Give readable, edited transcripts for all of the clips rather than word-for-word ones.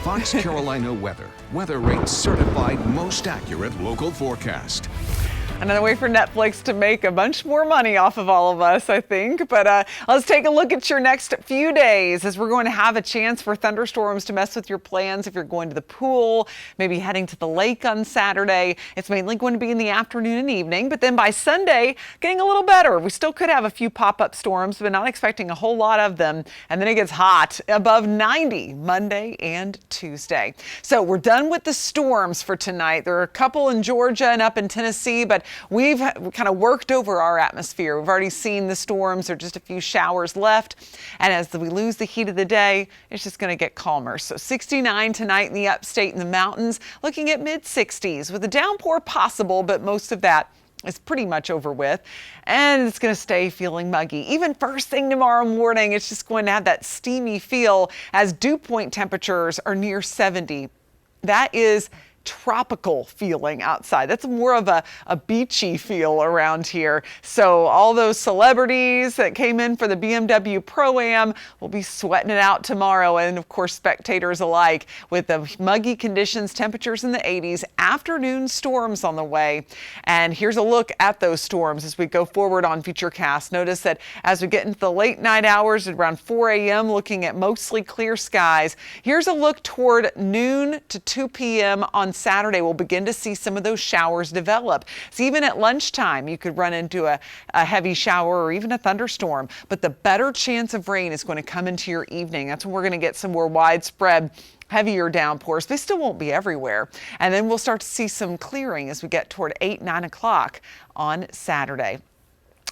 Fox Carolina Weather. Weather Rate certified most accurate local forecast. Another way for Netflix to make a bunch more money off of all of us, I think. But let's take a look at your next few days, as we're going to have a chance for thunderstorms to mess with your plans if you're going to the pool, maybe heading to the lake on Saturday. It's mainly going to be in the afternoon and evening, but then by Sunday, getting a little better. We still could have a few pop-up storms, but not expecting a whole lot of them. And then it gets hot, above 90 Monday and Tuesday. So we're done with the storms for tonight. There are a couple in Georgia and up in Tennessee, but we've kind of worked over our atmosphere. We've already seen the storms. There are just a few showers left. And as we lose the heat of the day, it's just going to get calmer. So 69 tonight in the upstate and the mountains, looking at mid-60s with a downpour possible, but most of that is pretty much over with. And it's going to stay feeling muggy. Even first thing tomorrow morning, it's just going to have that steamy feel as dew point temperatures are near 70. That is tropical feeling outside. That's more of a beachy feel around here. So all those celebrities that came in for the BMW Pro-Am will be sweating it out tomorrow. And of course, spectators alike, with the muggy conditions, temperatures in the 80s, afternoon storms on the way. And here's a look at those storms as we go forward on Futurecast. Notice that as we get into the late night hours at around 4 a.m., looking at mostly clear skies. Here's a look toward noon to 2 p.m. on Saturday. We'll begin to see some of those showers develop. So even at lunchtime, you could run into a heavy shower or even a thunderstorm. But the better chance of rain is going to come into your evening. That's when we're going to get some more widespread heavier downpours. They still won't be everywhere. And then we'll start to see some clearing as we get toward 8, 9 o'clock on Saturday.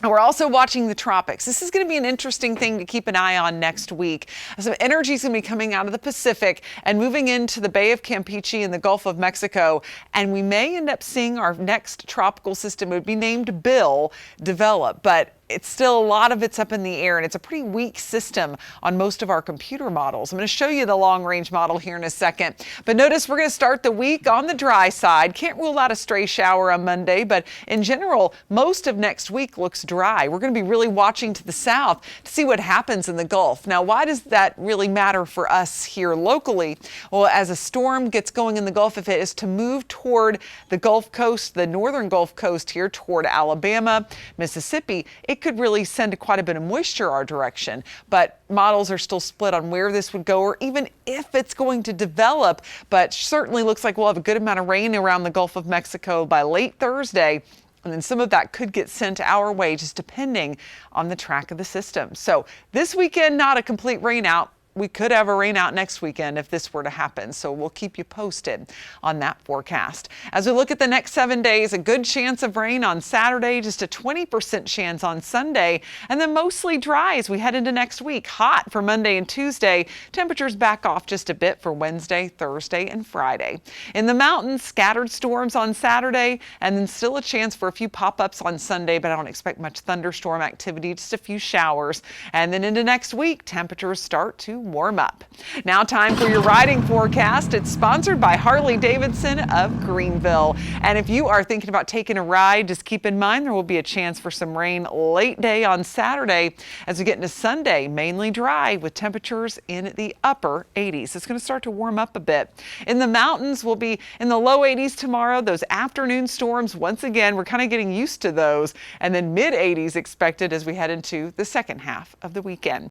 We're also watching the tropics. This is going to be an interesting thing to keep an eye on next week. Some energy is going to be coming out of the Pacific and moving into the Bay of Campeche and the Gulf of Mexico. And we may end up seeing our next tropical system, would be named Bill, develop. But it's still, a lot of it's up in the air, and it's a pretty weak system on most of our computer models. I'm going to show you the long-range model here in a second. But notice we're going to start the week on the dry side. Can't rule out a stray shower on Monday, but in general, most of next week looks dry. We're going to be really watching to the south to see what happens in the Gulf. Now, why does that really matter for us here locally? Well, as a storm gets going in the Gulf, if it is to move toward the Gulf Coast, the northern Gulf Coast here toward Alabama, Mississippi, it could really send quite a bit of moisture our direction. But models are still split on where this would go or even if it's going to develop. But certainly looks like we'll have a good amount of rain around the Gulf of Mexico by late Thursday. And then some of that could get sent our way, just depending on the track of the system. So this weekend, not a complete rain out. We could have a rain out next weekend if this were to happen. So we'll keep you posted on that forecast. As we look at the next 7 days, a good chance of rain on Saturday, just a 20% chance on Sunday, and then mostly dry as we head into next week. Hot for Monday and Tuesday. Temperatures back off just a bit for Wednesday, Thursday, and Friday. In the mountains, scattered storms on Saturday, and then still a chance for a few pop-ups on Sunday, but I don't expect much thunderstorm activity, just a few showers. And then into next week, temperatures start to warm up. Now time for your riding forecast. It's sponsored by Harley-Davidson of Greenville. And if you are thinking about taking a ride, just keep in mind there will be a chance for some rain late day on Saturday. As we get into Sunday, mainly dry with temperatures in the upper 80s. It's going to start to warm up a bit. In the mountains, we'll be in the low 80s tomorrow. Those afternoon storms, once again, we're kind of getting used to those. And then mid 80s expected as we head into the second half of the weekend.